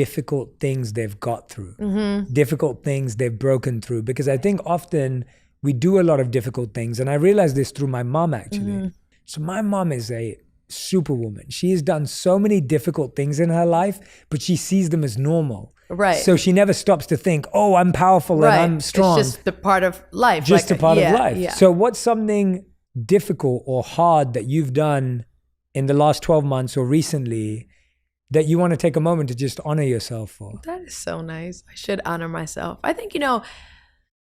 difficult things they've got through, difficult things they've broken through. Because I think often we do a lot of difficult things. And I realized this through my mom, actually. So my mom is a superwoman. She has done so many difficult things in her life, but she sees them as normal. Right. So she never stops to think, oh, I'm powerful and I'm strong. It's just the part of life. Just like, a part of life. Yeah. So what's something difficult or hard that you've done in the last 12 months or recently that you want to take a moment to just honor yourself for? That is so nice. I should honor myself. I think,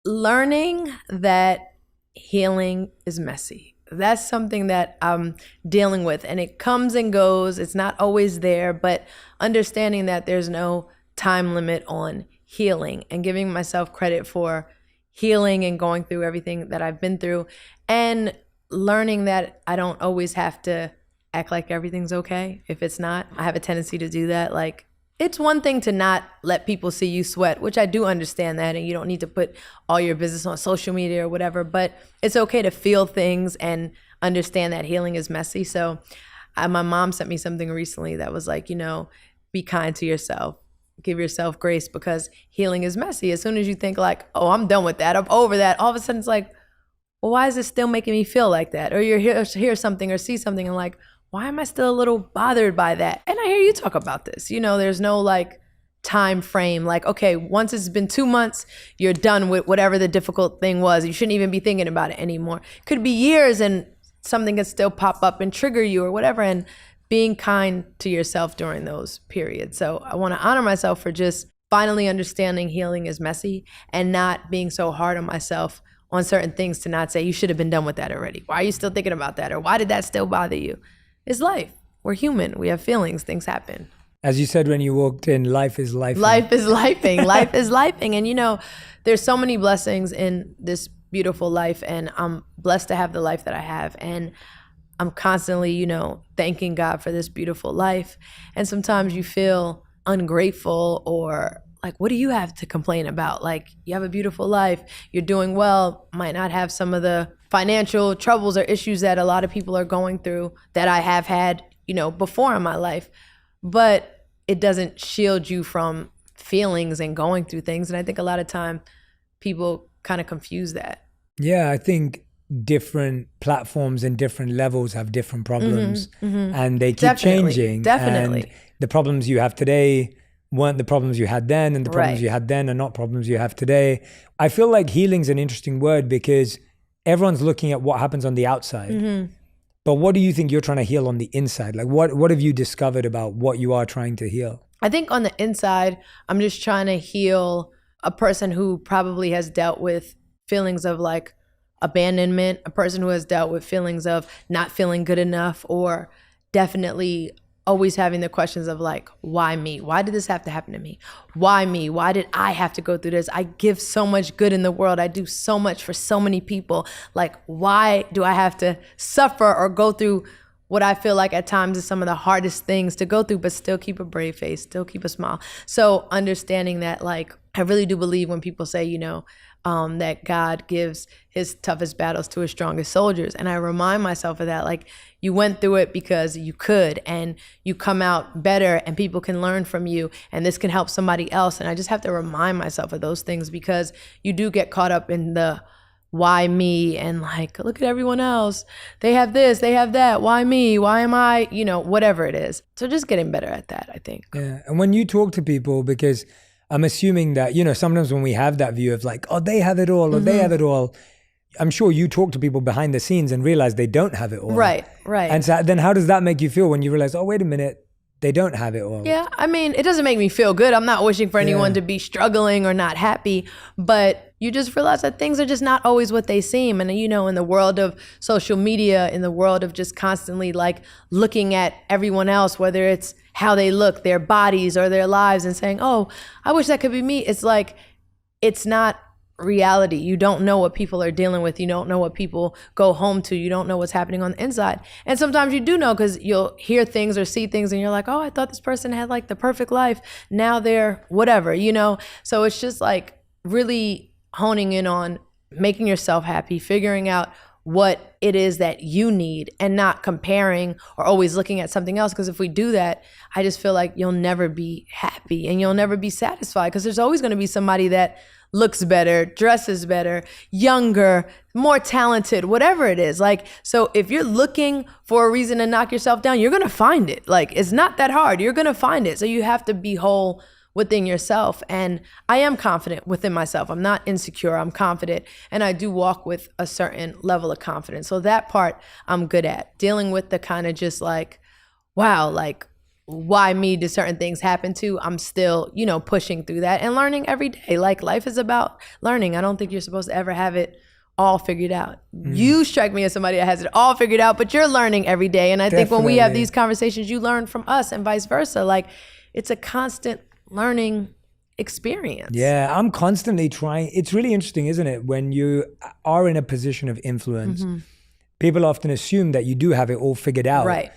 learning that healing is messy. That's something that I'm dealing with, and it comes and goes. It's not always there, but understanding that there's no time limit on healing and giving myself credit for healing and going through everything that I've been through, and learning that I don't always have to act like everything's okay if it's not. I have a tendency to do that. Like, it's one thing to not let people see you sweat, which I do understand that, and you don't need to put all your business on social media or whatever, but it's okay to feel things and understand that healing is messy. So my mom sent me something recently that was like, be kind to yourself. Give yourself grace, because healing is messy. As soon as you think like, oh, I'm done with that, I'm over that, all of a sudden it's like, well, why is it still making me feel like that? Or you hear something or see something and like, why am I still a little bothered by that? And I hear you talk about this. There's no like time frame. Like, okay, once it's been 2 months, you're done with whatever the difficult thing was. You shouldn't even be thinking about it anymore. Could be years and something can still pop up and trigger you or whatever. And being kind to yourself during those periods. So I want to honor myself for just finally understanding healing is messy and not being so hard on myself on certain things, to not say, you should have been done with that already. Why are you still thinking about that? Or why did that still bother you? It's life. We're human. We have feelings. Things happen. As you said when you walked in, life is life. Life is lifing. Life is lifing. And there's so many blessings in this beautiful life, and I'm blessed to have the life that I have. And I'm constantly, thanking God for this beautiful life. And sometimes you feel ungrateful or like, what do you have to complain about? Like, you have a beautiful life, you're doing well, might not have some of the financial troubles or issues that a lot of people are going through that I have had, before in my life. But it doesn't shield you from feelings and going through things. And I think a lot of time people kind of confuse that. Yeah, I think different platforms and different levels have different problems, and they keep changing. Definitely. And the problems you have today weren't the problems you had then, and the problems you had then are not problems you have today. I feel like healing's an interesting word because everyone's looking at what happens on the outside. But what do you think you're trying to heal on the inside? Like what have you discovered about what you are trying to heal? I think on the inside, I'm just trying to heal a person who probably has dealt with feelings of like abandonment, a person who has dealt with feelings of not feeling good enough, or definitely always having the questions of like, why me? Why did this have to happen to me? Why me? Why did I have to go through this? I give so much good in the world. I do so much for so many people. Like, why do I have to suffer or go through what I feel like at times is some of the hardest things to go through, but still keep a brave face, still keep a smile? So understanding that, like, I really do believe when people say, that God gives his toughest battles to his strongest soldiers. And I remind myself of that. Like, you went through it because you could, and you come out better, and people can learn from you, and this can help somebody else. And I just have to remind myself of those things, because you do get caught up in the why me, and like, look at everyone else. They have this, they have that. Why me? Why am I? Whatever it is. So just getting better at that, I think. Yeah. And when you talk to people, because I'm assuming that, sometimes when we have that view of like, oh, they have it all, or they have it all, I'm sure you talk to people behind the scenes and realize they don't have it all. Right. And so then how does that make you feel when you realize, oh, wait a minute, they don't have it all? Yeah, I mean, it doesn't make me feel good. I'm not wishing for anyone to be struggling or not happy, but you just realize that things are just not always what they seem. And, in the world of social media, in the world of just constantly like looking at everyone else, whether it's how they look, their bodies or their lives, and saying, oh, I wish that could be me. It's like, it's not reality. You don't know what people are dealing with. You don't know what people go home to. You don't know what's happening on the inside. And sometimes you do know, because you'll hear things or see things and you're like, oh, I thought this person had like the perfect life. Now they're whatever, So it's just like really honing in on making yourself happy, figuring out what it is that you need and not comparing or always looking at something else. Because if we do that, I just feel like you'll never be happy and you'll never be satisfied, because there's always going to be somebody that looks better, dresses better, younger, more talented, whatever it is. Like, so if you're looking for a reason to knock yourself down, you're going to find it. Like, it's not that hard. You're going to find it. So you have to be whole within yourself. And I am confident within myself. I'm not insecure. I'm confident. And I do walk with a certain level of confidence. So that part I'm good at. Dealing with the kind of just like, wow, like, why me do certain things happen to, I'm still, you know, pushing through that and learning every day. Like, life is about learning. I don't think you're supposed to ever have it all figured out. You strike me as somebody that has it all figured out, but you're learning every day. And I think when we have these conversations, you learn from us and vice versa. Like, it's a constant learning experience. Yeah, I'm constantly trying. It's really interesting, isn't it? When you are in a position of influence, people often assume that you do have it all figured out. Right.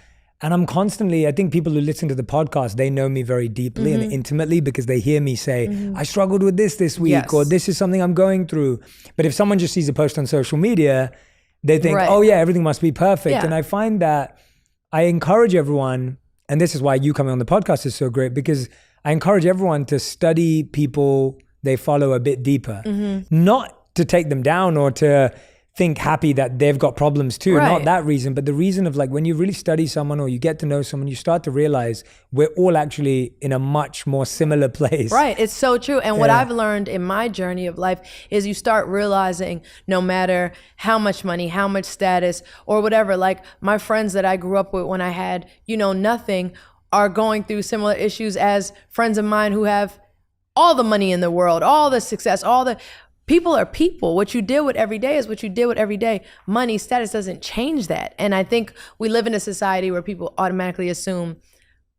And I'm constantly, I think people who listen to the podcast, they know me very deeply and intimately, because they hear me say, I struggled with this week, or this is something I'm going through. But if someone just sees a post on social media, they think, oh yeah, everything must be perfect. Yeah. And I find that I encourage everyone, and this is why you coming on the podcast is so great, because I encourage everyone to study people they follow a bit deeper, not to take them down or to think happy that they've got problems too. Right. Not that reason, but the reason of like, when you really study someone or you get to know someone, you start to realize we're all actually in a much more similar place. Right. It's so true. And what I've learned in my journey of life is you start realizing no matter how much money, how much status or whatever, like my friends that I grew up with when I had, you know, nothing, are going through similar issues as friends of mine who have all the money in the world, all the success, all the... People are people. What you deal with every day is what you deal with every day. Money, status doesn't change that. And I think we live in a society where people automatically assume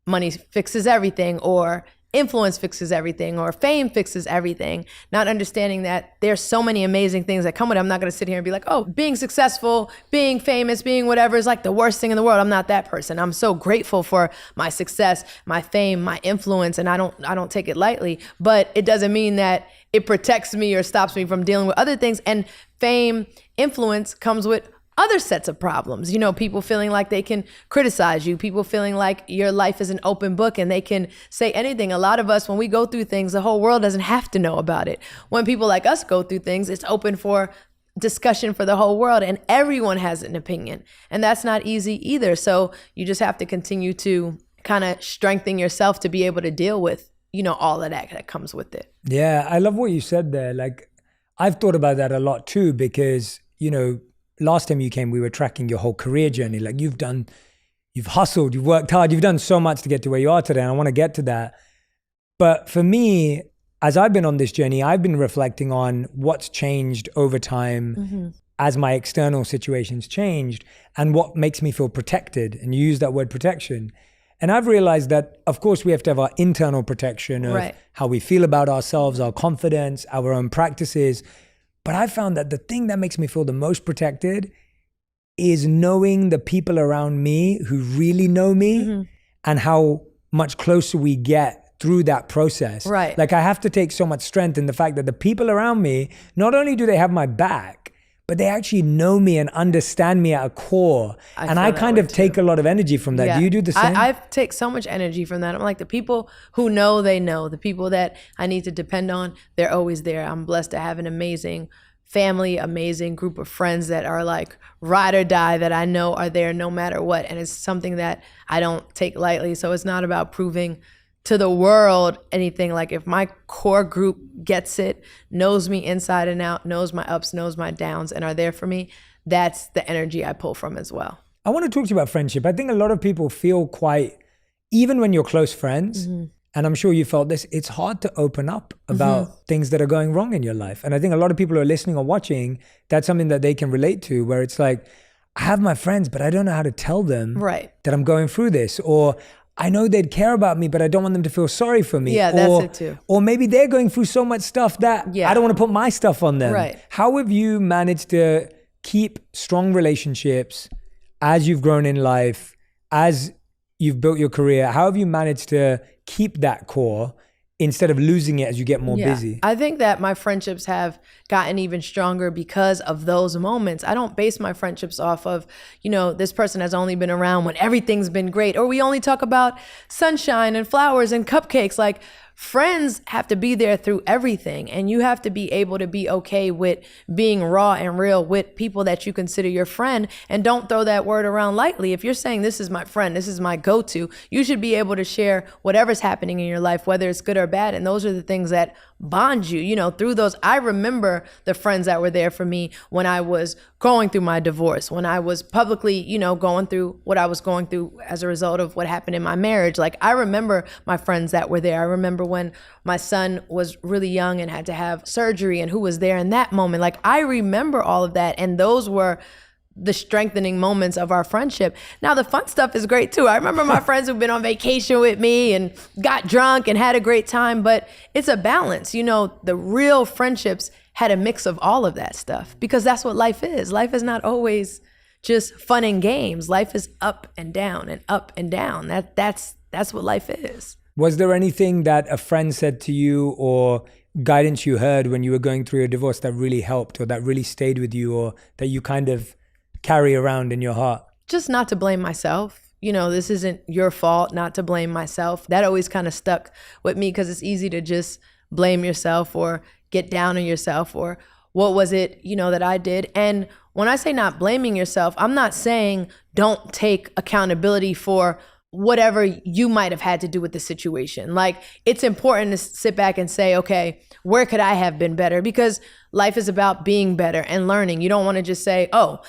money fixes everything, or influence fixes everything, or fame fixes everything, not understanding that there's so many amazing things that come with it. I'm not going to sit here and be like, oh, being successful, being famous, being whatever is like the worst thing in the world. I'm not that person. I'm so grateful for my success, my fame, my influence, and I don't take it lightly, but it doesn't mean that it protects me or stops me from dealing with other things. And fame, influence comes with other sets of problems. You know, people feeling like they can criticize you, people feeling like your life is an open book and they can say anything. A lot of us, when we go through things, the whole world doesn't have to know about it. When people like us go through things, it's open for discussion for the whole world, and everyone has an opinion. And that's not easy either. So you just have to continue to kind of strengthen yourself to be able to deal with, you know, all of that comes with it. Yeah, I love what you said there. Like, I've thought about that a lot too, because, you know, last time you came, we were tracking your whole career journey. Like, you've hustled, you've worked hard, you've done so much to get to where you are today. And I want to get to that. But for me, as I've been on this journey, I've been reflecting on what's changed over time as my external situations changed, and what makes me feel protected. And you use that word protection. And I've realized that, of course, we have to have our internal protection of how we feel about ourselves, our confidence, our own practices. But I found that the thing that makes me feel the most protected is knowing the people around me who really know me and how much closer we get through that process. Right. Like, I have to take so much strength in the fact that the people around me, not only do they have my back, but they actually know me and understand me at a core. And I kind of take a lot of energy from that. Yeah. Do you do the same? I take so much energy from that. I'm like, the people who know, they know. The people that I need to depend on, they're always there. I'm blessed to have an amazing family, amazing group of friends that are like ride or die, that I know are there no matter what. And it's something that I don't take lightly. So it's not about proving to the world anything. Like, if my core group gets it, knows me inside and out, knows my ups, knows my downs, and are there for me, that's the energy I pull from as well. I want to talk to you about friendship. I think a lot of people feel quite, even when you're close friends, and I'm sure you felt this, it's hard to open up about things that are going wrong in your life. And I think a lot of people who are listening or watching, that's something that they can relate to, where it's like, I have my friends, but I don't know how to tell them that I'm going through this. Or I know they'd care about me, but I don't want them to feel sorry for me. Yeah, that's it too. Or maybe they're going through so much stuff that I don't want to put my stuff on them. Right. How have you managed to keep strong relationships as you've grown in life, as you've built your career? How have you managed to keep that core instead of losing it as you get more busy? I think that my friendships have gotten even stronger because of those moments. I don't base my friendships off of, this person has only been around when everything's been great, or we only talk about sunshine and flowers and cupcakes. Like, friends have to be there through everything, and you have to be able to be okay with being raw and real with people that you consider your friend, and don't throw that word around lightly. If you're saying this is my friend, this is my go-to, you should be able to share whatever's happening in your life, whether it's good or bad, and those are the things that bond you, through those. I remember the friends that were there for me when I was going through my divorce, when I was publicly, going through what I was going through as a result of what happened in my marriage. Like, I remember my friends that were there. I remember when my son was really young and had to have surgery, and who was there in that moment. Like, I remember all of that, and those were the strengthening moments of our friendship. Now, the fun stuff is great too. I remember my friends who've been on vacation with me and got drunk and had a great time, but it's a balance. The real friendships had a mix of all of that stuff, because that's what life is. Life is not always just fun and games. Life is up and down and up and down. That's what life is. Was there anything that a friend said to you or guidance you heard when you were going through your divorce that really helped, or that really stayed with you, or that you kind of carry around in your heart? Just not to blame myself. This isn't your fault, not to blame myself. That always kind of stuck with me, because it's easy to just blame yourself or get down on yourself, or what was it, that I did. And when I say not blaming yourself, I'm not saying don't take accountability for whatever you might have had to do with the situation. Like, it's important to sit back and say, okay, where could I have been better? Because life is about being better and learning. You don't want to just say, oh,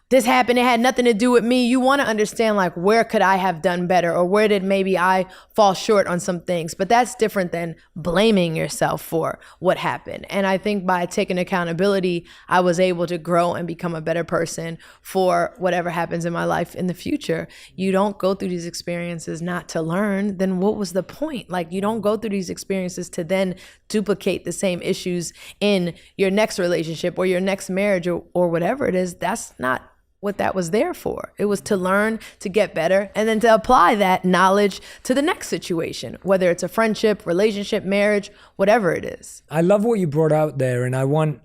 this happened, it had nothing to do with me. You want to understand, like, where could I have done better, or where did maybe I fall short on some things? But that's different than blaming yourself for what happened. And I think by taking accountability, I was able to grow and become a better person for whatever happens in my life in the future. You don't go through these experiences not to learn. Then what was the point? Like, you don't go through these experiences to then duplicate the same issues in your next relationship or your next marriage, or whatever it is. That's not what that was there for. It was to learn, to get better, and then to apply that knowledge to the next situation, whether it's a friendship, relationship, marriage, whatever it is. I love what you brought out there, and I want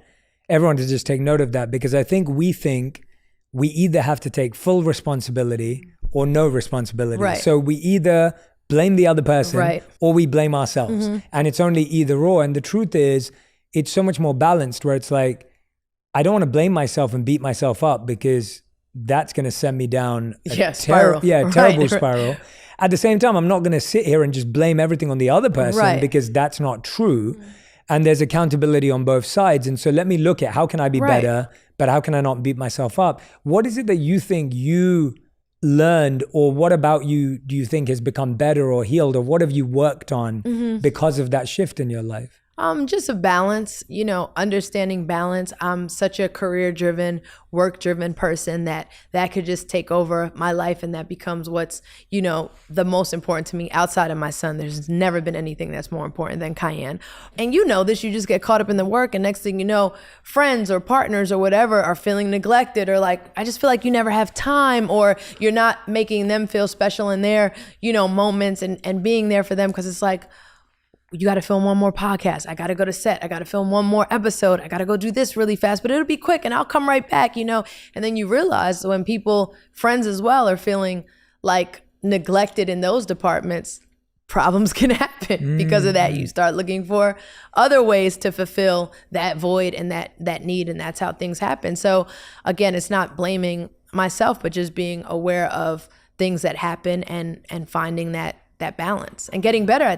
everyone to just take note of that, because I think we either have to take full responsibility or no responsibility. Right. So we either blame the other person, right, or we blame ourselves. Mm-hmm. And it's only either or. And the truth is, it's so much more balanced, where it's like, I don't want to blame myself and beat myself up, because that's going to send me down a spiral. Terrible spiral. At the same time, I'm not going to sit here and just blame everything on the other person, because that's not true. And there's accountability on both sides. And so let me look at, how can I be better, but how can I not beat myself up? What is it that you think you learned, or what about you do you think has become better or healed, or what have you worked on because of that shift in your life? Just a balance, understanding balance. I'm such a career-driven, work-driven person that could just take over my life, and that becomes what's, the most important to me outside of my son. There's never been anything that's more important than Cayenne. And this, you just get caught up in the work, and next thing you know, friends or partners or whatever are feeling neglected, or like, I just feel like you never have time, or you're not making them feel special in their, moments and being there for them, because it's like, you got to film one more podcast. I got to go to set. I got to film one more episode. I got to go do this really fast, but it'll be quick and I'll come right back, And then you realize when friends as well, are feeling like neglected in those departments, problems can happen because of that. You start looking for other ways to fulfill that void and that need, and that's how things happen. So again, it's not blaming myself, but just being aware of things that happen and finding that balance and getting better at